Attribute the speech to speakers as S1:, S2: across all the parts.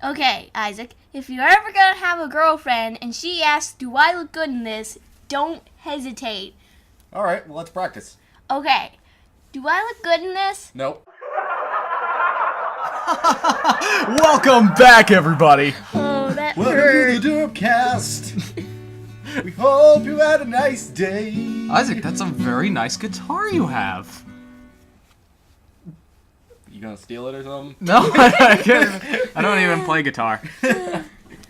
S1: Okay, Isaac, if you're ever gonna have a girlfriend and she asks, do I look good in this, don't hesitate.
S2: Alright, well, let's practice.
S1: Okay, do I look good in this?
S2: Nope.
S3: Welcome back, everybody.
S1: Oh, that
S2: Welcome
S1: hurt.
S2: to the DIRPcast. We hope you had a nice day.
S3: Isaac, that's a very nice guitar you have.
S2: You gonna steal it or something?
S3: No, I don't even play guitar.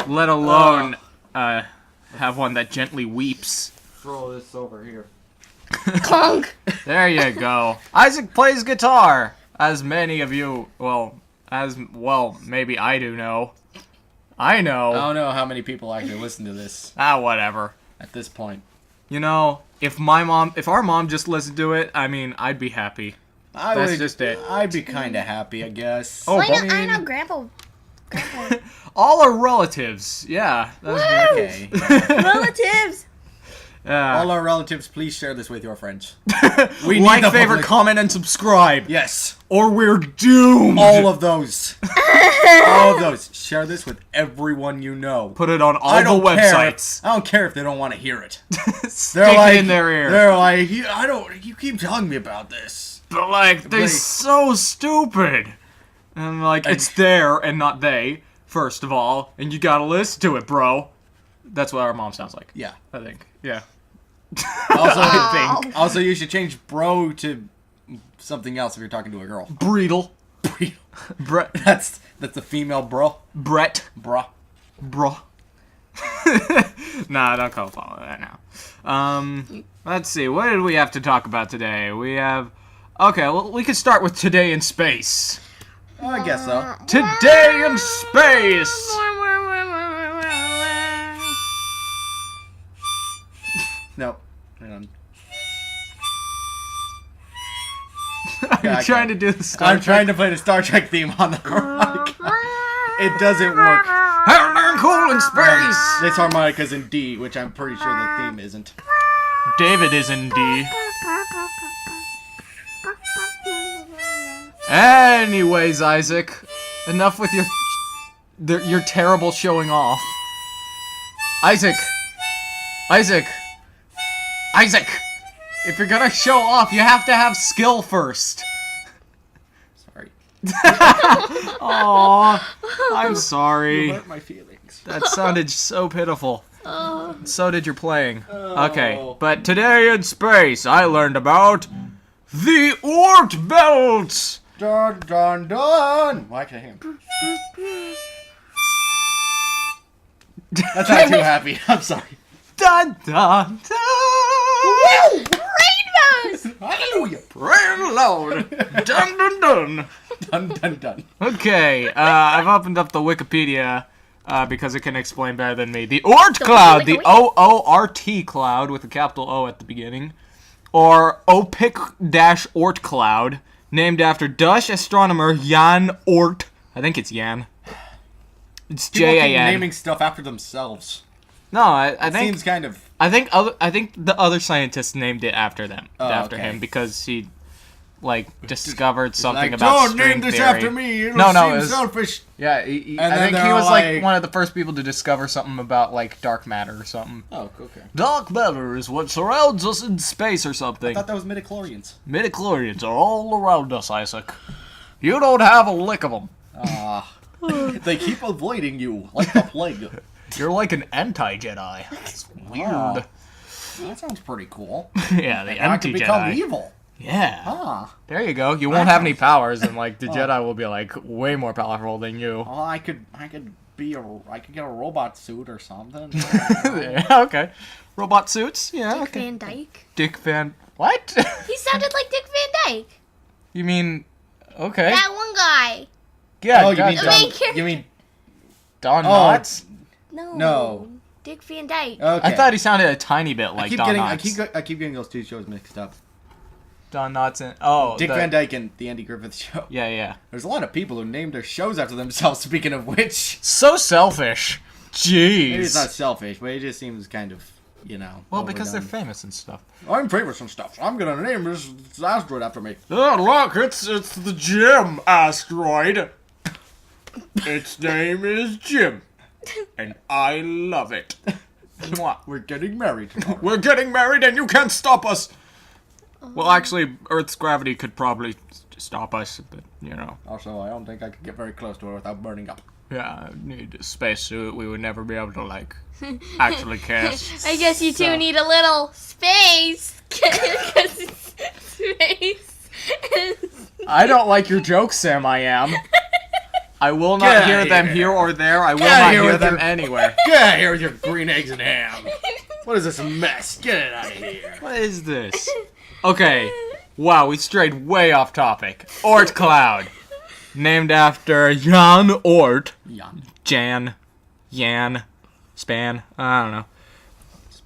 S3: Let alone have one that gently weeps.
S2: Throw this over here.
S1: Clunk.
S3: There you go. Isaac plays guitar, as many of you, maybe I do know. I know.
S2: I don't know how many people actually listen to this
S3: Whatever.
S2: at this point.
S3: You know, if our mom just listened to it, I mean, I'd be happy. That's just it.
S2: I'd be kind of happy, I guess.
S3: Oh,
S1: I know, Grandpa.
S3: All our relatives, yeah. That's
S2: Okay.
S1: Relatives.
S2: All our relatives, please share this with your friends.
S3: We
S2: need
S3: like,
S2: the
S3: favorite,
S2: public-
S3: comment, and subscribe.
S2: Yes.
S3: Or we're doomed.
S2: All of those. All of those. Share this with everyone you know.
S3: Put it on all
S2: I
S3: the
S2: don't care.
S3: websites.
S2: I don't care if they don't want to hear it.
S3: Stick it in their ear.
S2: They're like, you keep telling me about this.
S3: But like, they're so stupid. And like, it's there and not they, first of all. And you gotta listen to it, bro. That's what our mom sounds like.
S2: Yeah.
S3: I think. Yeah.
S2: Also,
S3: I think.
S2: Also, you should change bro to something else if you're talking to a girl.
S3: Breedle. Brett.
S2: That's the female bro.
S3: Brett.
S2: Bruh.
S3: Bruh. Nah, don't call that now. Let's see. What did we have to talk about today? We have... Okay, well, we could start with Today in Space.
S2: Oh, I guess so.
S3: Today in Space!
S2: No. Hang on.
S3: Are you
S2: I
S3: trying
S2: can't.
S3: to do the Star
S2: I'm
S3: Trek?
S2: trying to play the Star Trek theme on the harmonica. It doesn't work.
S3: How darn cool in space!
S2: This harmonica's in D, which I'm pretty sure the theme isn't.
S3: David is in D. Anyways, Isaac, enough with your terrible showing off. Isaac! If you're gonna show off, you have to have skill first.
S2: Sorry.
S3: Aww, I'm sorry.
S2: You hurt my feelings.
S3: That sounded so pitiful. So did your playing.
S2: Oh.
S3: Okay, but today in space, I learned about the Oort belt.
S2: Dun dun dun! Well, actually, hang on. That's not too happy. I'm sorry.
S3: Dun dun dun.
S1: Rainbows.
S2: Hallelujah!
S3: Praise the Lord. Dun dun dun.
S2: Dun dun dun.
S3: Okay, I've opened up the Wikipedia because it can explain better than me. The Oort cloud, the O-O-R-T cloud with a capital O at the beginning, or Oort cloud, named after Dutch astronomer Jan Oort. I think it's Jan. It's
S2: People keep
S3: Jan.
S2: naming stuff after themselves.
S3: No, I think
S2: Seems kind of.
S3: I think the other scientists named it after them, after
S2: okay.
S3: him, because he discovered something
S2: Like,
S3: about
S2: don't
S3: string
S2: name this
S3: theory.
S2: after me. It'll
S3: No,
S2: seem
S3: it was-
S2: selfish.
S3: Yeah, I
S2: then
S3: think he
S2: they're
S3: was
S2: like-
S3: one of the first people to discover something about dark matter or something.
S2: Oh, okay.
S3: Dark matter is what surrounds us in space or something.
S2: I thought that was midichlorians.
S3: Midichlorians are all around us, Isaac. You don't have a lick of them.
S2: They keep avoiding you like the plague.
S3: You're like an anti-Jedi. It's weird.
S2: Wow. That sounds pretty cool.
S3: Yeah, the
S2: I could become
S3: anti-Jedi.
S2: evil.
S3: Yeah.
S2: Ah.
S3: There you go. You won't have any powers, and the Jedi will be way more powerful than you.
S2: Well, I could get a robot suit or something.
S3: Yeah, okay. Robot suits? Yeah,
S1: Dick
S3: okay.
S1: Van Dyke.
S3: Dick Van... What?
S1: He sounded like Dick Van Dyke.
S3: You mean... Okay.
S1: That one guy.
S3: Yeah,
S2: Oh, you mean
S1: The
S3: gotcha.
S1: main
S2: Don?
S1: character.
S2: You mean
S3: Don
S2: Oh.
S3: Knotts?
S2: No.
S1: Dick Van Dyke.
S2: okay?
S3: I thought he sounded a tiny bit
S2: I
S3: like
S2: keep
S3: Don
S2: getting
S3: Knotts.
S2: I keep getting those two shows mixed up.
S3: Don Knotts and... Oh,
S2: Dick Van Dyke and the Andy Griffith Show.
S3: Yeah, yeah.
S2: There's a lot of people who named their shows after themselves. Speaking of which,
S3: So selfish. Jeez.
S2: maybe it's not selfish, but it just seems kind of,
S3: Well, because they're
S2: overdone.
S3: famous and stuff.
S2: I'm famous and stuff. So I'm gonna name this asteroid after me.
S3: Oh, look, it's the gym asteroid. Its name is Jim, and I love it.
S2: We're getting married tomorrow.
S3: We're getting married, and you can't stop us. Well, actually, Earth's gravity could probably stop us, but, you know.
S2: Also, I don't think I could get very close to her without burning up.
S3: Yeah, need a spacesuit. We would never be able to, like, actually cast.
S1: I guess you two need a little space. Because it's space.
S3: I don't like your jokes, Sam, I am. I will
S2: Get
S3: not
S2: outta
S3: hear them
S2: here.
S3: here or there. I will
S2: Get outta
S3: not
S2: here
S3: hear
S2: with
S3: them
S2: your-
S3: anywhere.
S2: Get out of here with your green eggs and ham. What is this mess? Get it out of here.
S3: What is this? Okay. Wow, we strayed way off topic. Oort Cloud. Named after Jan Oort. Jan, Span, I don't know.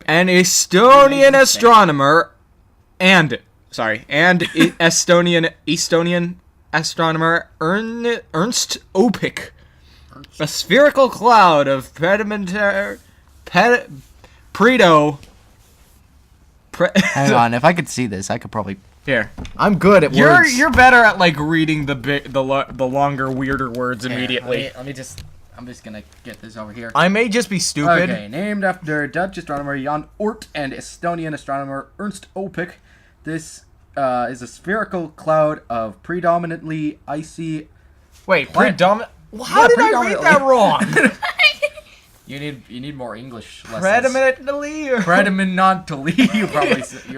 S3: An Estonian astronomer Estonian astronomer Ernst Opik. A spherical cloud of
S2: Hang on, if I could see this, I could probably.
S3: Here.
S2: I'm good at words.
S3: You're better at like reading the longer, weirder words immediately.
S2: Let me just. I'm just gonna get this over here.
S3: I may just be stupid.
S2: Okay, named after Dutch astronomer Jan Oort and Estonian astronomer Ernst Opik. This is a spherical cloud of predominantly icy.
S3: Wait,
S2: Plant-
S3: predominant. How did I read that wrong?
S2: You need more English lessons.
S3: Predominantly.
S2: Predominantly.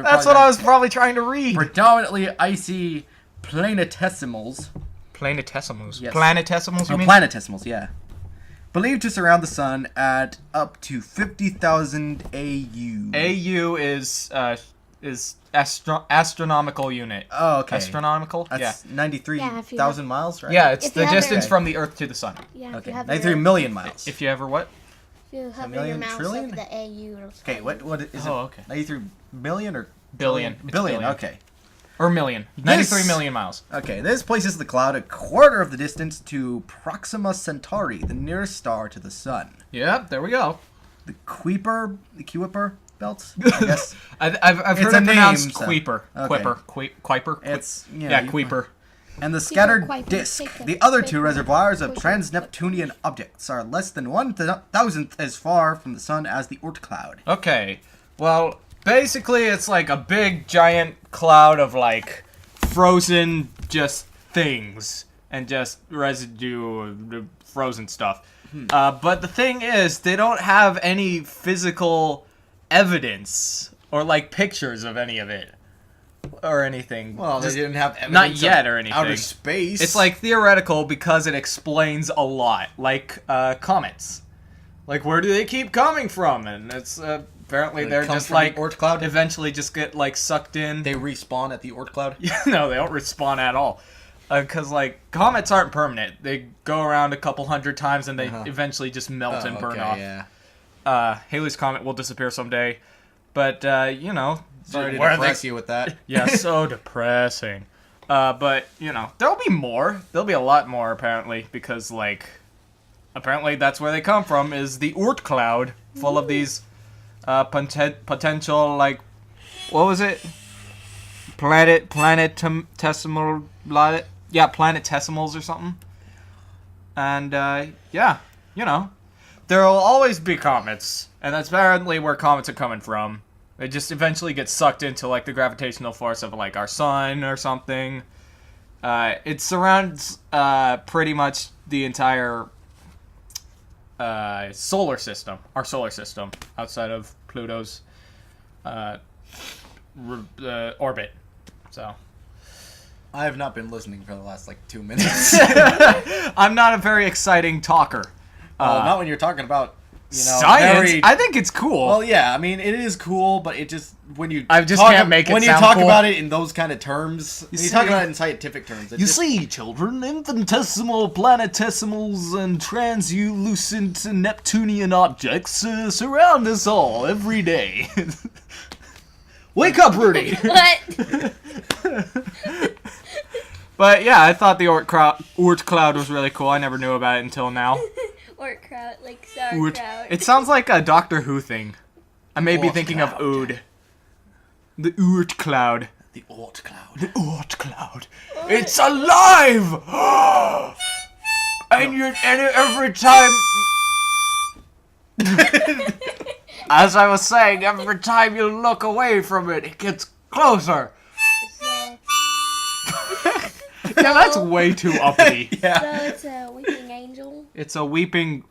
S3: That's what I was probably trying to read.
S2: Predominantly icy planetesimals.
S3: Planetesimals.
S2: Yes.
S3: Planetesimals, you
S2: Oh,
S3: mean?
S2: planetesimals, yeah. Believed to surround the sun at up to 50,000 AU.
S3: AU is astronomical unit.
S2: Oh, okay.
S3: Astronomical?
S2: That's
S1: Yeah,
S2: 93,000 miles, right?
S3: Yeah, it's
S1: If
S3: the
S1: you have
S3: distance
S1: it-
S3: from the Earth to the sun.
S1: Yeah, if
S2: Okay,
S1: you have
S2: 93
S1: your,
S2: million miles.
S3: If you ever what?
S1: if you hover
S2: million,
S1: your mouse
S2: trillion?
S1: over the AU, it'll
S2: Okay, what is it?
S3: Oh, okay.
S2: 93 million or
S3: Billion.
S2: trillion?
S3: It's
S2: Billion,
S3: billion.
S2: okay.
S3: Or million. 93 million miles.
S2: Okay, this places the cloud a quarter of the distance to Proxima Centauri, the nearest star to the sun.
S3: Yeah, there we go.
S2: The Kuiper belt, I guess.
S3: I've
S2: It's
S3: heard
S2: a
S3: it pronounced
S2: name, so-
S3: Queeper.
S2: okay.
S3: Quiper.
S2: It's
S3: Yeah,
S2: you-
S3: Queeper.
S2: And the scattered
S1: Kuiper,
S2: disk.
S1: Kuiper,
S2: The other two
S1: Kuiper,
S2: reservoirs of
S1: Kuiper,
S2: trans-Neptunian objects are less than 1,000th as far from the sun as the Oort cloud.
S3: Okay. Well, basically it's like a big giant cloud of like frozen just things and just residue of the frozen stuff. But the thing is, they don't have any physical evidence or like pictures of any of it or anything.
S2: Well,
S3: Just-
S2: they didn't have evidence
S3: not
S2: of
S3: yet or anything.
S2: outer space.
S3: It's like theoretical because it explains a lot, like comets. Like where do they keep coming from? And it's apparently
S2: They
S3: they're
S2: come
S3: just
S2: from the
S3: like
S2: Oort cloud?
S3: eventually just get like sucked in.
S2: they respawn at the Oort cloud.
S3: No, they don't respawn at all. Because like comets aren't permanent. They go around a couple hundred times and they eventually just melt and burn off.
S2: Yeah.
S3: Halley's Comet will disappear someday, but you know,
S2: Sorry to
S3: where are
S2: depress you with that.
S3: yeah, so depressing. But you know, there'll be more. There'll be a lot more apparently because like, apparently that's where they come from is the Oort cloud, full of these potential like, what was it? Planetesimals or something. And yeah, you know, there'll always be comets, and that's apparently where comets are coming from. They just eventually get sucked into like the gravitational force of like our sun or something. It surrounds pretty much the entire solar system, our solar system, outside of Pluto's orbit. So
S2: I have not been listening for the last like 2 minutes.
S3: I'm not a very exciting talker.
S2: Well, not when you're talking about
S3: Science.
S2: very-
S3: I think it's cool.
S2: Well, yeah, I mean it is cool, but it just when you
S3: I just
S2: talk
S3: can't make it
S2: when you
S3: sound
S2: talk
S3: cool.
S2: about it in those kind of terms. When you
S3: see-
S2: talk about it in scientific terms. It
S3: You
S2: just,
S3: see, children, infinitesimal planetesimals and translucent Neptunian objects surround us all every day. Wake up, Rudy!
S1: What?
S3: But yeah, I thought the Oort cloud was really cool. I never knew about it until now.
S1: Sauerkraut, like sauerkraut.
S3: It sounds like a Doctor Who thing. I may be
S2: Oort
S3: thinking
S2: cloud.
S3: of Ood. The Oort cloud.
S2: the Oort cloud.
S3: The Oort cloud. It's alive! And every time... As I was saying, every time you look away from it, it gets closer. Yeah, that's way too uppity.
S2: Yeah.
S1: So it's a weeping angel.
S3: It's a weeping...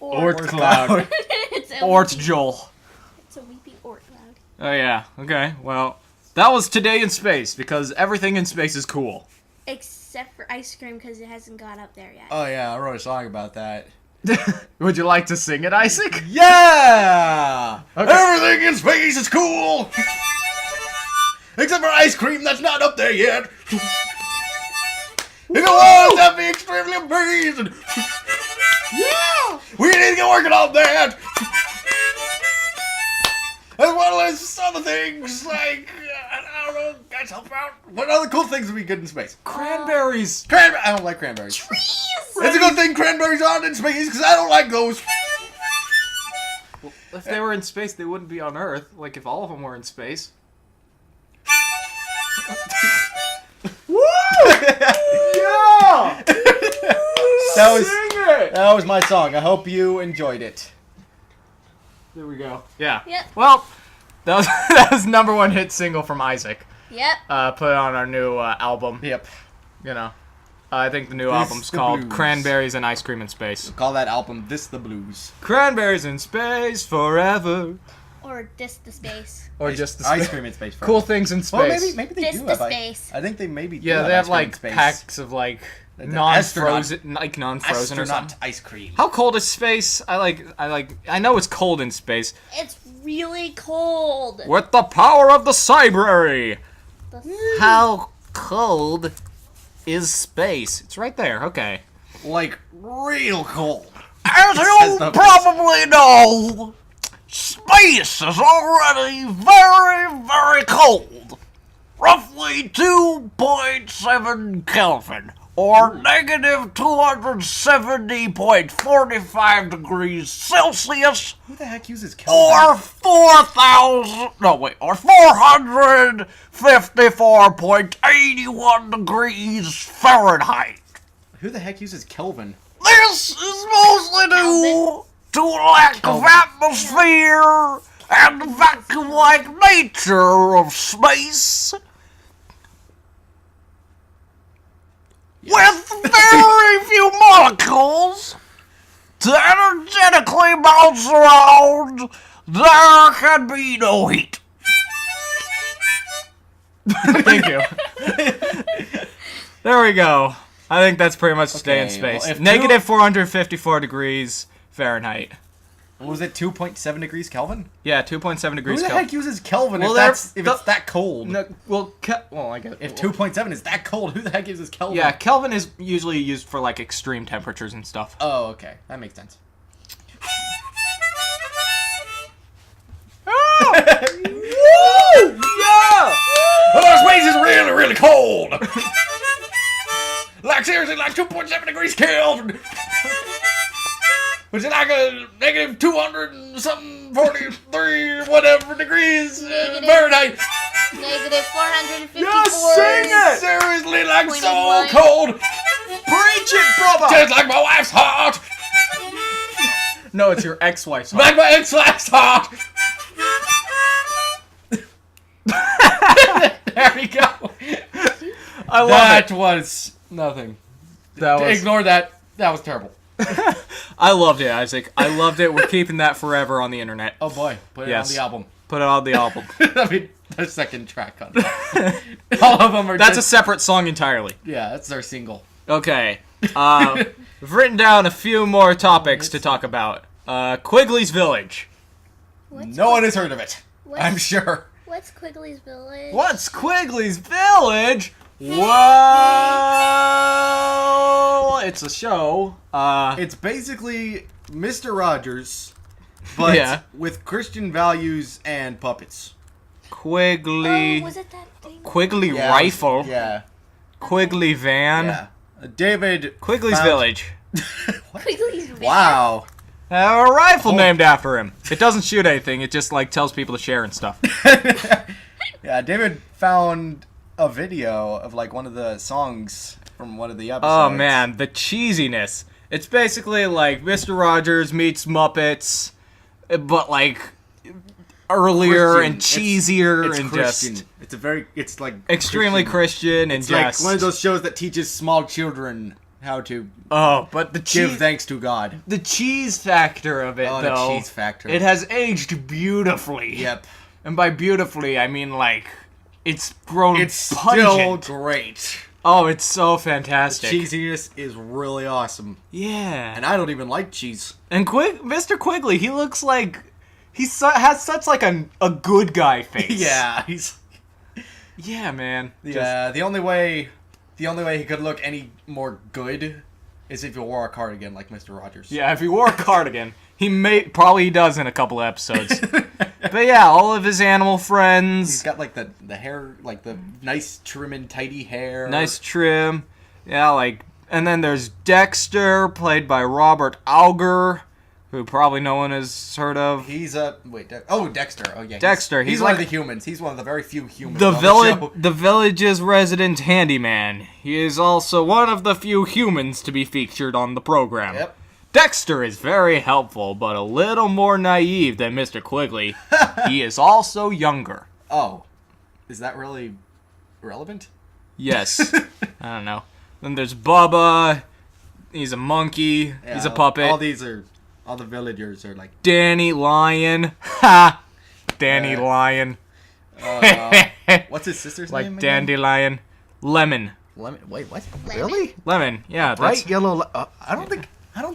S1: Oort
S3: cloud.
S1: it's a
S3: Oort
S1: weeping,
S3: Joel.
S1: It's a weeping Oort cloud.
S3: Oh yeah, okay, well, that was Today in Space, because everything in space is cool.
S1: Except for ice cream, because it hasn't got up there yet.
S2: Oh yeah, I wrote a song about that.
S3: Would you like to sing it, Isaac?
S2: Yeah!
S3: Okay.
S2: Everything in space is cool! Except for ice cream that's not up there yet! If it was, that'd be extremely amazing! Yeah! We need to get working on that! As well as other things like, I don't know, guys help out. What other cool things would be good in space?
S3: Cranberries.
S2: I don't like cranberries.
S1: Trees!
S2: It's a good thing cranberries aren't in space because I don't like those.
S3: Well, if they were in space, they wouldn't be on Earth. Like, if all of them were in space.
S2: Woo! Yeah! That was my song. I hope you enjoyed it.
S3: There we go. Yeah.
S1: Yep.
S3: Well, that was that was #1 hit single from Isaac.
S1: Yep.
S3: Put it on our new album.
S2: Yep.
S3: You know, I think the new
S2: This
S3: album's
S2: the
S3: called
S2: Blues.
S3: Cranberries and Ice Cream in Space.
S2: Call that album This the Blues.
S3: Cranberries in space forever.
S1: Or just the space.
S3: Or just the
S2: Ice cream in space.
S3: cool things in space.
S2: Well, maybe they
S1: Just
S2: do
S1: the
S2: have
S1: space.
S2: I think they maybe do
S3: Yeah, they have
S2: ice cream in
S3: like
S2: space.
S3: packs of like
S2: The
S3: non-frozen, like non-frozen or
S2: Astronaut
S3: something.
S2: ice cream.
S3: How cold is space? I know it's cold in space.
S1: It's really cold.
S3: With the power of the Cybrary.
S1: The-
S3: How cold is space? It's right there. Okay.
S2: Like real cold.
S3: As
S2: Says
S3: you
S2: the-
S3: probably know, space is already very, very cold. Roughly 2.7 Kelvin, or negative 270.45 degrees Celsius,
S2: Who the heck uses Kelvin?
S3: or 454.81 degrees Fahrenheit.
S2: Who the heck uses Kelvin?
S3: This is mostly due to lack of atmosphere and the vacuum-like nature of space. With very few molecules to energetically bounce around, there can be no heat. Thank you. There we go. I think that's pretty much Stay in
S2: Okay,
S3: Space.
S2: well, if
S3: Negative 454 degrees Fahrenheit.
S2: What was it 2.7 degrees Kelvin?
S3: Yeah, 2.7
S2: Who
S3: degrees
S2: the
S3: Kelvin.
S2: heck uses Kelvin
S3: Well,
S2: if
S3: they're-
S2: it's that cold?
S3: No, well, I guess.
S2: If 2.7 is that cold, who the heck uses Kelvin?
S3: Yeah, Kelvin is usually used for like extreme temperatures and stuff.
S2: Oh, okay. That makes sense.
S3: Woo! Yeah!
S2: Oh, space is really, really cold! Like, seriously, like 2.7 degrees Kelvin! Which is like a negative 200 and something, 43, whatever degrees Fahrenheit.
S1: Negative 454.
S3: Yeah, sing it!
S2: Seriously, like so
S1: 21.
S2: cold!
S3: Preach it, brother!
S2: Just like my wife's heart!
S3: No, it's your ex-wife's heart.
S2: Like my ex-wife's heart! There we go.
S3: I love
S2: That
S3: it.
S2: was nothing.
S3: That was.
S2: Ignore that. That was terrible.
S3: I loved it, Isaac. I loved it. We're keeping that forever on the internet.
S2: Oh boy, put it
S3: Yes.
S2: on the album.
S3: Put it on the album.
S2: I mean, the second track on it. All of them are
S3: That's a
S2: just...
S3: separate song entirely.
S2: Yeah, that's their single.
S3: Okay. We've written down a few more topics to talk about. Quigley's Village.
S1: What's
S2: No one has heard of it.
S1: What's-
S2: I'm sure.
S1: What's Quigley's Village?
S3: What's Quigley's Village? Well, it's a show.
S2: It's basically Mr. Rogers, but
S3: Yeah.
S2: with Christian values and puppets.
S3: Quigley.
S1: Oh, was it that thing?
S3: Quigley
S2: Yeah,
S3: Rifle.
S2: Yeah.
S3: Quigley Van.
S2: Yeah. David.
S3: Quigley's
S2: found-
S3: Village.
S2: What?
S1: Quigley's Village.
S2: Wow.
S3: A rifle
S2: Oh.
S3: named after him. It doesn't shoot anything. It just like tells people to share and stuff.
S2: Yeah, David found a video of like one of the songs from one of the episodes.
S3: Oh man, the cheesiness. It's basically like Mr. Rogers meets Muppets, but like earlier
S2: Christian.
S3: and cheesier
S2: It's
S3: and
S2: Christian.
S3: just
S2: It's like
S3: extremely Christian and
S2: It's
S3: just
S2: like one of those shows that teaches small children how to
S3: but the
S2: give thanks to God.
S3: the cheese factor of it
S2: Oh,
S3: though.
S2: the cheese factor.
S3: It has aged beautifully.
S2: Yep.
S3: And by beautifully, I mean like it's grown
S2: It's
S3: pungent.
S2: still great.
S3: Oh, it's so fantastic.
S2: Cheesiness is really awesome.
S3: Yeah.
S2: And I don't even like cheese.
S3: And Mr. Quigley, he looks like has such like a good guy face.
S2: Yeah, he's
S3: Yeah, man.
S2: yeah. The only way he could look any more good is if he wore a cardigan like Mr. Rogers.
S3: Yeah, if he wore a cardigan, he does in a couple episodes. But yeah, all of his animal
S2: He's
S3: friends,
S2: got like the hair, like the nice trim and tidy hair.
S3: nice trim. Yeah, like, and then there's Dexter, played by Robert Auger, who probably no one has heard of.
S2: He's Dexter. Oh yeah,
S3: Dexter,
S2: He's
S3: he's
S2: one
S3: like-
S2: of the humans. He's one of the very few humans.
S3: The
S2: on show.
S3: village's resident handyman. He is also one of the few humans to be featured on the program.
S2: Yep.
S3: Dexter is very helpful, but a little more naive than Mr. Quigley. He is also younger.
S2: Oh, is that really relevant?
S3: Yes. I don't know. Then there's Bubba. He's a monkey. He's a puppet.
S2: All the villagers are like.
S3: Danny Lion. Ha! Danny Lion.
S2: What's his sister's
S3: Like
S2: name? again?
S3: Dandelion. Lemon.
S2: Lemon. Wait, what?
S1: Lemon?
S2: Really?
S3: Lemon. Yeah,
S2: Bright
S3: that's...
S2: yellow. I don't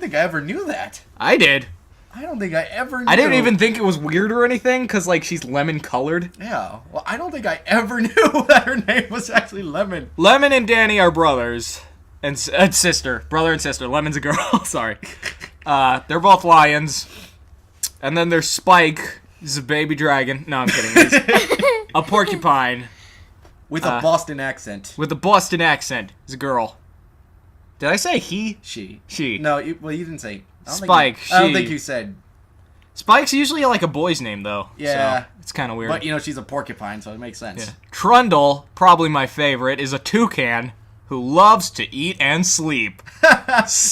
S2: think I ever knew that.
S3: I did.
S2: I don't think I ever knew.
S3: I didn't even think it was weird or anything, because, like, she's lemon colored.
S2: Yeah. Well, I don't think I ever knew that her name was actually Lemon.
S3: Lemon and Danny are brothers. And sister. Brother and sister. Lemon's a girl. Sorry. They're both lions. And then there's Spike. He's a baby dragon. No, I'm kidding. He's a porcupine.
S2: With a Boston accent.
S3: With a Boston accent. He's a girl. Did I say he?
S2: She.
S3: She.
S2: No, you didn't say.
S3: Spike,
S2: I don't
S3: she.
S2: think you said.
S3: Spike's usually like a boy's name, though.
S2: Yeah.
S3: So it's kind of weird.
S2: But, she's a porcupine, so it makes sense.
S3: Yeah. Trundle, probably my favorite, is a toucan who loves to eat and sleep.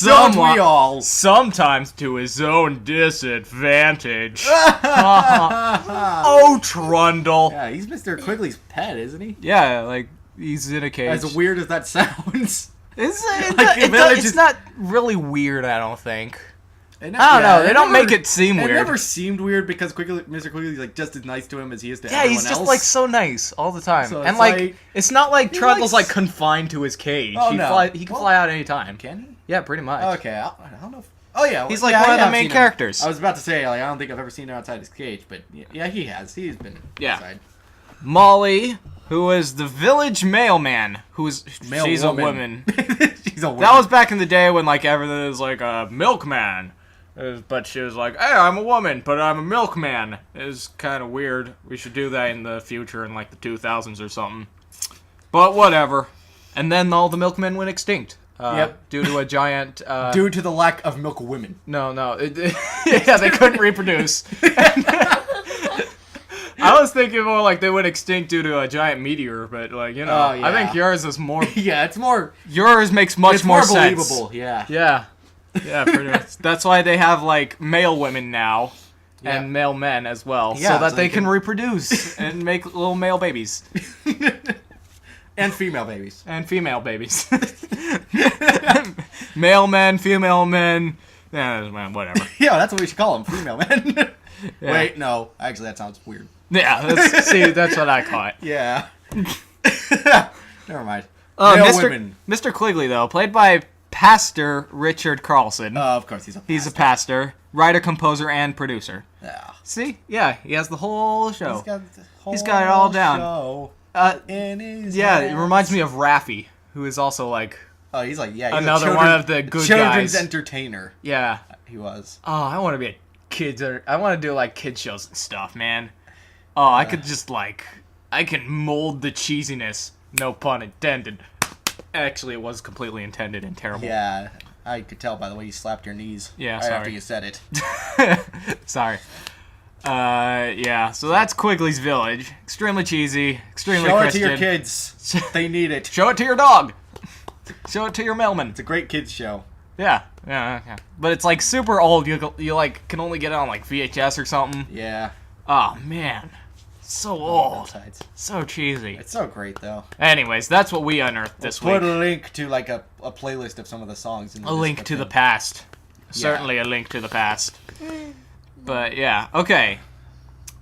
S2: Don't we all?
S3: Sometimes to his own disadvantage. Oh, Trundle.
S2: Yeah, he's Mr. Quigley's pet, isn't he?
S3: Yeah, like, he's in a cage.
S2: As weird as that sounds.
S3: It's not really weird, I don't think. I don't know. They don't make it seem weird.
S2: It never seemed weird because Mr. Quigley's like just as nice to him as he is to
S3: Yeah,
S2: everyone
S3: he's just
S2: else.
S3: like so nice all the time,
S2: So
S3: and
S2: it's
S3: like,
S2: like-
S3: it's not like
S2: he
S3: Trundle's
S2: likes-
S3: like confined to his cage.
S2: Oh,
S3: he
S2: no.
S3: can
S2: Well-
S3: fly out anytime.
S2: Can he?
S3: Yeah, pretty much.
S2: Okay, I don't know. Oh yeah,
S3: He's like one of the
S2: I've
S3: main
S2: seen him.
S3: characters.
S2: I was about to say like I don't think I've ever seen him outside his cage, but yeah, he has. He's been
S3: Yeah.
S2: outside.
S3: Molly, who is the village mailman, she's a woman.
S2: She's a woman.
S3: That was back in the day when like everything was like a milkman. But she was like, hey, I'm a woman, but I'm a milkman. It was kind of weird. We should do that in the future in like the 2000s or something. But whatever. And then all the milkmen went extinct.
S2: Yep.
S3: Due to a giant...
S2: due to the lack of milk women.
S3: No. Yeah, they couldn't reproduce. I was thinking more like they went extinct due to a giant meteor, but like,
S2: Oh, yeah.
S3: I think yours is more...
S2: Yeah, it's more.
S3: Yours makes much
S2: It's
S3: more
S2: more
S3: sense.
S2: believable. Yeah.
S3: Yeah, pretty much. That's why they have like male women now
S2: Yeah.
S3: and male men as well,
S2: Yeah,
S3: so that
S2: so
S3: they
S2: they
S3: can
S2: can-
S3: reproduce and make little male babies
S2: And female babies.
S3: and female babies. Male men, female men. Yeah, whatever.
S2: Yeah, that's what we should call them. Female men.
S3: Yeah.
S2: Wait, no. Actually, that sounds weird.
S3: Yeah, that's what I caught.
S2: Yeah. Never mind.
S3: Uh,
S2: Male
S3: Mr.
S2: women.
S3: Mr. Quigley, though, played by Pastor Richard Carlson.
S2: Of course, he's a.
S3: He's a pastor, writer, composer, and producer.
S2: Yeah.
S3: See? Yeah, he has the whole show.
S2: He's
S3: got it all down.
S2: Show in his
S3: Yeah, it
S2: hands.
S3: reminds me of Raffi, who is also like,
S2: Oh, he's like he's
S3: Another
S2: a
S3: one of the good
S2: children's
S3: guys.
S2: entertainer.
S3: yeah.
S2: He was.
S3: Oh, I want to be a kids. I want to do like kid shows and stuff, man. Oh, I could just like, I can mold the cheesiness. No pun intended. Actually, it was completely intended and terrible.
S2: Yeah, I could tell by the way you slapped your knees.
S3: Yeah,
S2: right
S3: sorry.
S2: after you said it.
S3: Sorry. Yeah. So that's Quigley's Village. Extremely cheesy. Extremely
S2: Show
S3: Christian.
S2: it to your kids. They need it.
S3: Show it to your dog. Show it to your mailman.
S2: It's a great kids show.
S3: Yeah. But it's like super old. You like can only get it on like VHS or something.
S2: Yeah.
S3: Oh man, so old,
S2: Sides.
S3: so cheesy.
S2: It's so great though.
S3: Anyways, that's what we unearthed this week.
S2: Put a link to like a playlist of some of the songs. In the
S3: A link to the
S2: description.
S3: past. Certainly a link to the past. But yeah, okay.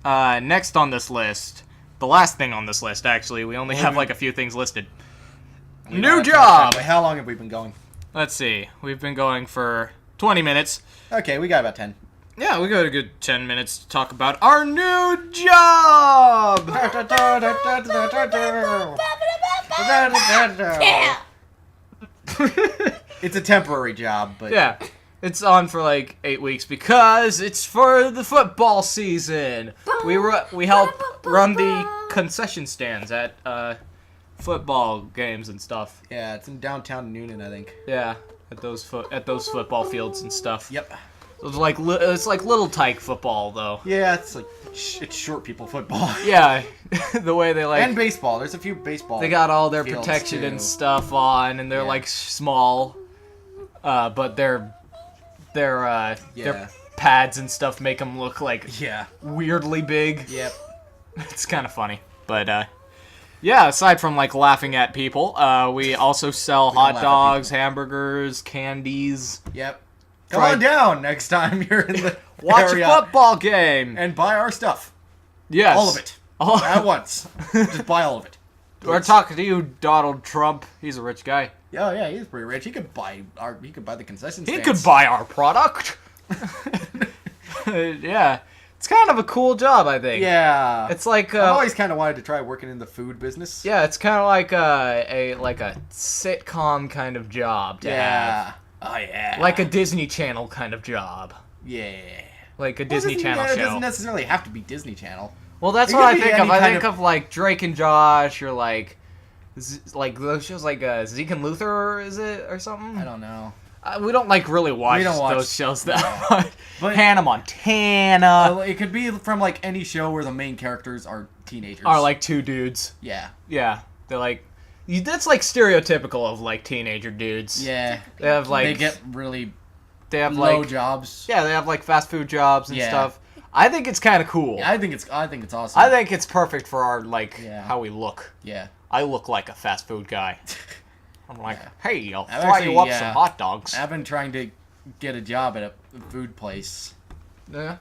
S3: Next on this list, the last thing on this list actually, we only have like a few things listed.
S2: We don't
S3: New
S2: have
S3: job!
S2: time. How long have we been going?
S3: Let's see, we've been going for 20 minutes.
S2: Okay, we got about 10.
S3: Yeah, we got a good 10 minutes to talk about our new job!
S1: Yeah.
S2: It's a temporary job, but
S3: Yeah, it's on for like 8 weeks because it's for the football season. We help run the concession stands at football games and stuff.
S2: yeah, it's in downtown Noonan, I think.
S3: Yeah, at those football fields and stuff.
S2: Yep.
S3: It's like little tyke football though.
S2: Yeah, it's like it's short people football.
S3: Yeah, the way they like
S2: And baseball. There's a few baseball.
S3: they got all their
S2: fields,
S3: protection
S2: too.
S3: and stuff on, and they're
S2: Yeah.
S3: like small, but their
S2: Yeah.
S3: pads and stuff make them look like
S2: Yeah.
S3: weirdly big.
S2: Yep.
S3: It's kind of funny, but yeah. Aside from like laughing at people, we also sell
S2: We don't
S3: hot
S2: laugh at
S3: dogs,
S2: people.
S3: hamburgers, candies.
S2: Yep. Come
S3: Try-
S2: on down next time you're in the
S3: Watch
S2: area
S3: a football game.
S2: and buy our stuff.
S3: Yes,
S2: All of it.
S3: All-
S2: At once. Just buy all of it.
S3: We're talking to you, Donald Trump. He's a rich guy.
S2: Oh yeah, he's pretty rich. He could buy the concession
S3: He
S2: stands.
S3: could buy our product. Yeah, it's kind of a cool job, I think.
S2: Yeah.
S3: It's like
S2: I've always kind of wanted to try working in the food business.
S3: yeah, it's kind of like a sitcom kind of job to have,
S2: Yeah. Oh yeah.
S3: like a Disney Channel kind of job,
S2: Yeah.
S3: like a
S2: Well,
S3: Disney Channel
S2: It
S3: show.
S2: doesn't necessarily have to be Disney Channel.
S3: Well, that's
S2: It
S3: what
S2: could
S3: I
S2: be
S3: think of.
S2: any
S3: I
S2: kind
S3: think of like Drake and Josh, or like those shows like Zeke and Luther, is it, or something?
S2: I don't know.
S3: We don't like really watch,
S2: We don't watch-
S3: those shows that much.
S2: But-
S3: Hannah Montana
S2: Well, it could be from like any show where the main characters are teenagers.
S3: are like two dudes.
S2: Yeah.
S3: Yeah, they're like that's like stereotypical of like teenager dudes.
S2: Yeah.
S3: They have like
S2: They get really
S3: they have
S2: low
S3: like
S2: jobs.
S3: yeah, they have like fast food jobs and
S2: Yeah.
S3: stuff. I think it's kind of cool.
S2: Yeah, I think it's awesome.
S3: I think it's perfect for our like
S2: Yeah.
S3: how we look.
S2: Yeah.
S3: I look like a fast food guy. I'm like,
S2: Yeah.
S3: hey, I'll
S2: I've
S3: fry
S2: actually-
S3: you up
S2: yeah.
S3: some hot dogs.
S2: I've been trying to get a job at a food place.
S3: Yeah.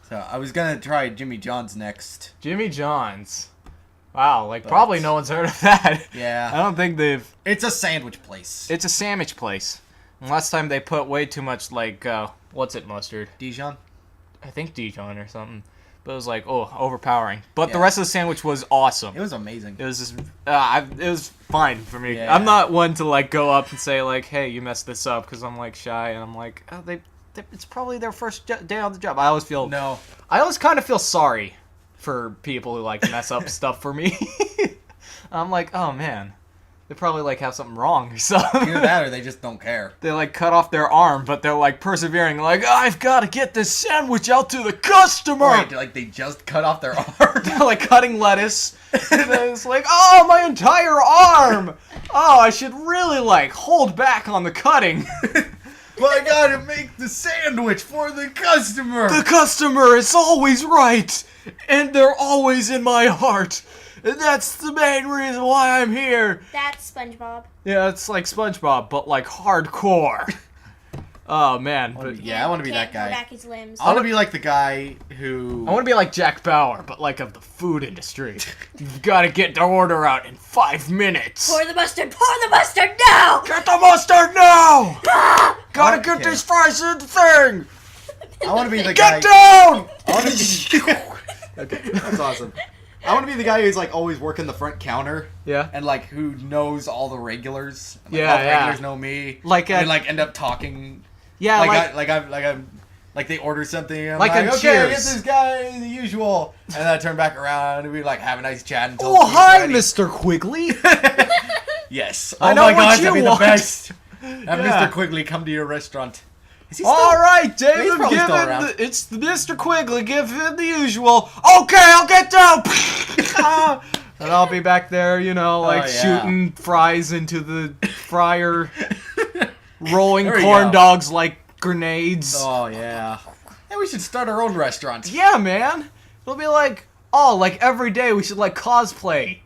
S2: So I was gonna try Jimmy John's next.
S3: Jimmy John's. Wow, like
S2: But-
S3: probably no one's heard of that.
S2: Yeah.
S3: I don't think they've.
S2: It's a sandwich place.
S3: It's a sandwich place. And last time they put way too much like what's it, mustard?
S2: Dijon?
S3: I think Dijon or something. But it was like, oh, overpowering. But the
S2: Yeah.
S3: rest of the sandwich was awesome.
S2: It was amazing.
S3: It was just, it was fine for me.
S2: Yeah.
S3: I'm not one to like go up and say like, hey, you messed this up, because I'm like shy and I'm like, oh, it's probably their first day on the job. I always kind of feel sorry for people who like mess up stuff for me. I'm like, oh man, they probably like have something wrong or something.
S2: Either that or they just don't care.
S3: They like cut off their arm, but they're like persevering, like, I've got to get this sandwich out to the customer.
S2: Right, like they just cut off their arm.
S3: They're like cutting lettuce. And then it's like, oh, my entire arm. Oh, I should really like hold back on the cutting.
S2: But I gotta make the sandwich for the customer.
S3: The customer is always right, and they're always in my heart. And that's the main reason why I'm here.
S1: That's SpongeBob.
S3: Yeah, it's like SpongeBob, but like hardcore. Oh man, but
S2: Yeah, I want to be
S1: Can't
S2: that
S1: pull
S2: guy.
S1: back his limbs.
S2: I want to be like the guy who.
S3: I want to be like Jack Bauer, but like of the food industry. You've got to get the order out in 5 minutes.
S1: Pour the mustard now!
S3: Get the mustard now! Gotta get
S2: Okay.
S3: these fries in the thing!
S2: I want to be the guy.
S3: Get down!
S2: I want to be. Okay, that's awesome. I want to be the guy who's like always working the front counter
S3: Yeah.
S2: and like who knows all the regulars. And, like,
S3: Yeah,
S2: all the
S3: yeah.
S2: regulars know me.
S3: Like,
S2: and like end up talking.
S3: Yeah,
S2: Like they order something. And I'm
S3: Like
S2: like,
S3: on
S2: okay,
S3: Cheers.
S2: it's this guy, the usual. And then I turn back around and we like have a nice chat until.
S3: Oh,
S2: he's
S3: hi,
S2: ready.
S3: Mr. Quigley.
S2: Yes.
S3: I
S2: Oh
S3: know
S2: my
S3: what
S2: gosh,
S3: you
S2: that'd be the
S3: want.
S2: best. Have
S3: Yeah.
S2: Mr. Quigley come to your restaurant. Is he still?
S3: All right,
S2: He's
S3: David,
S2: probably
S3: give
S2: still
S3: him
S2: around.
S3: it's Mr. Quigley. Give him the usual. Okay, I'll get down. And I'll be back there, you know, like
S2: Oh, yeah.
S3: shooting fries into the fryer, rolling
S2: There you
S3: corn
S2: go.
S3: dogs like grenades.
S2: Oh, yeah. Hey, we should start our own restaurant.
S3: Yeah, man. It'll be like, oh, like every day we should like cosplay.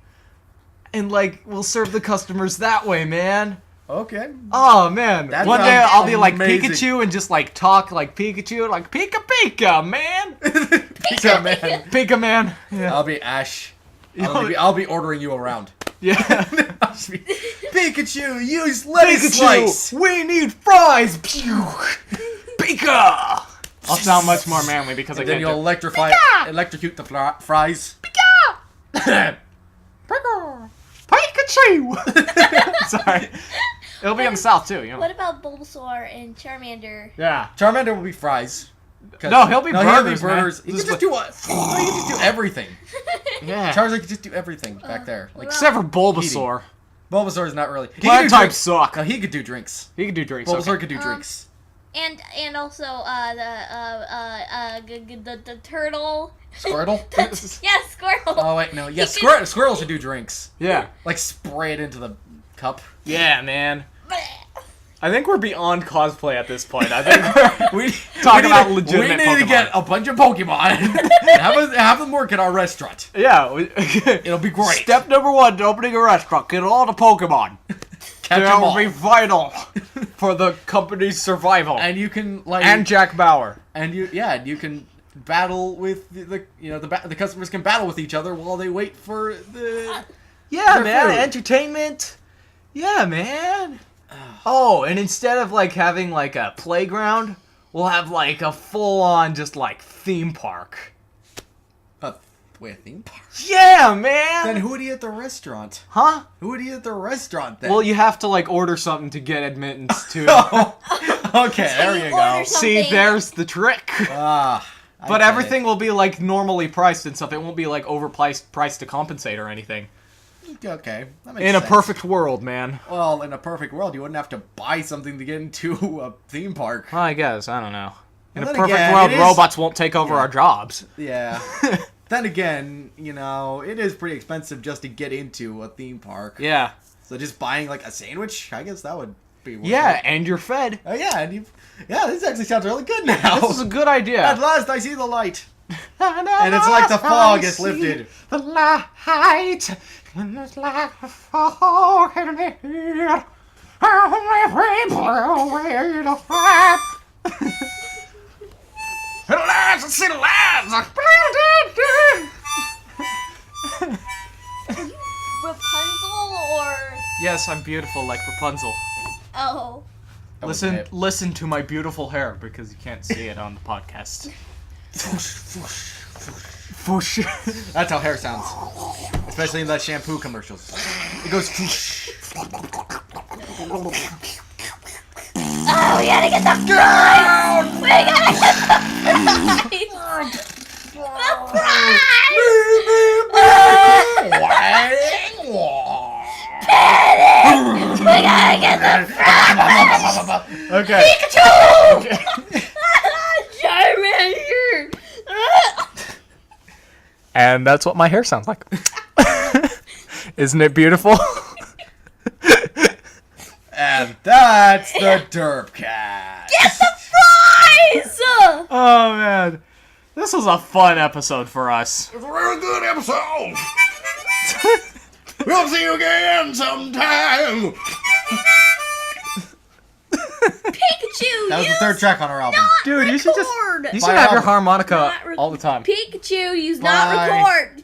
S3: And like, we'll serve the customers that way, man.
S2: Okay.
S3: Oh, man.
S2: That
S3: One day
S2: sounds
S3: I'll be like
S2: amazing.
S3: Pikachu and just like talk like Pikachu, like Pika Pika, man.
S2: Pizza man.
S3: Pika man. Yeah.
S2: I'll be Ash. I'll be ordering you around.
S3: Yeah.
S2: Pikachu, use lettuce slice.
S3: We need fries. Pew. Pika. I'll sound much more manly because
S2: And
S3: I
S2: then
S3: can't
S2: you'll electrocute the fries.
S3: Pika. Pikachu. Sorry. It'll be in the south too, you know.
S1: What about Bulbasaur and Charmander?
S3: Yeah.
S2: Charmander will be fries.
S3: No, he'll be burgers, man.
S2: burgers. He can just do what? He can just do everything.
S3: Yeah.
S2: Charizard can just do everything back there. Like
S3: Except for Bulbasaur.
S2: Bulbasaur is not really.
S3: Plant types suck.
S2: No, he could do drinks.
S3: He can do drinks.
S2: Bulbasaur
S3: Okay.
S2: could do drinks.
S1: And also the turtle.
S2: Squirtle?
S1: Yeah, Squirtle.
S2: Oh wait, no. Yeah,
S1: He can-
S2: Squirrel should do drinks.
S3: Yeah.
S2: Like spray it into the cup.
S3: Yeah, man. I think we're beyond cosplay at this point. I think we
S2: Talk
S3: about legitimate
S2: We need to
S3: Pokemon.
S2: get a bunch of Pokemon and have them work at our restaurant.
S3: Yeah.
S2: It'll be great.
S3: Step number 1 to opening a restaurant: get all the Pokemon.
S2: Catch
S3: That
S2: them
S3: will
S2: all.
S3: be vital for the company's survival.
S2: And you can like
S3: And Jack Bauer.
S2: and you can battle with the customers can battle with each other while they wait for the
S3: Yeah,
S2: Their
S3: man.
S2: food.
S3: Entertainment. Yeah, man. Oh, and instead of like having like a playground, we'll have like a full-on just like theme park.
S2: a theme park.
S3: Yeah, man.
S2: Then who would eat at the restaurant?
S3: Huh?
S2: Who would eat at the restaurant then?
S3: Well, you have to like order something to get admittance to.
S2: Oh, okay, there you go.
S1: order
S3: See,
S1: something.
S3: there's the trick.
S2: Ah, I
S3: But
S2: get
S3: everything
S2: it.
S3: will be like normally priced and stuff. It won't be like priced to compensate or anything.
S2: Okay, that makes
S3: In a
S2: sense.
S3: perfect world, man.
S2: Well, in a perfect world, you wouldn't have to buy something to get into a theme park.
S3: Well, I guess I don't know. In
S2: Well,
S3: a
S2: then
S3: perfect
S2: again,
S3: world,
S2: it is-
S3: robots won't take over our jobs.
S2: Yeah. Then again, it is pretty expensive just to get into a theme park.
S3: Yeah.
S2: So just buying like a sandwich, I guess that would be worth
S3: Yeah,
S2: it.
S3: and you're fed.
S2: Oh yeah, this actually sounds really good now.
S3: This is a good idea.
S2: At last, I see the light. And it's like the fog is lifted.
S3: The light, and it's like the fog in the air. And lights, I see the lights.
S1: Rapunzel or
S3: Yes, I'm beautiful like Rapunzel.
S1: oh.
S3: Listen to my beautiful hair because you can't see it on the podcast. Foosh.
S2: That's how hair sounds. Especially in the shampoo commercials. It goes whoosh.
S1: Oh, we gotta get the fries! We gotta get the fries! We gotta get the fries!
S3: Okay.
S1: Pikachu! Charmander!
S3: And that's what my hair sounds like. Isn't it beautiful?
S2: And that's the DIRPcast.
S1: Get the fries!
S3: Oh man, this was a fun episode for us.
S2: It's a really good episode. We'll see you again sometime.
S1: Pikachu!
S2: That was the third track on our album.
S3: Dude, you should just
S1: record.
S3: you should
S2: Bye,
S3: have your
S2: Robert.
S3: harmonica
S1: Not re-
S3: all the time.
S1: Pikachu, use
S2: Bye.
S1: not record.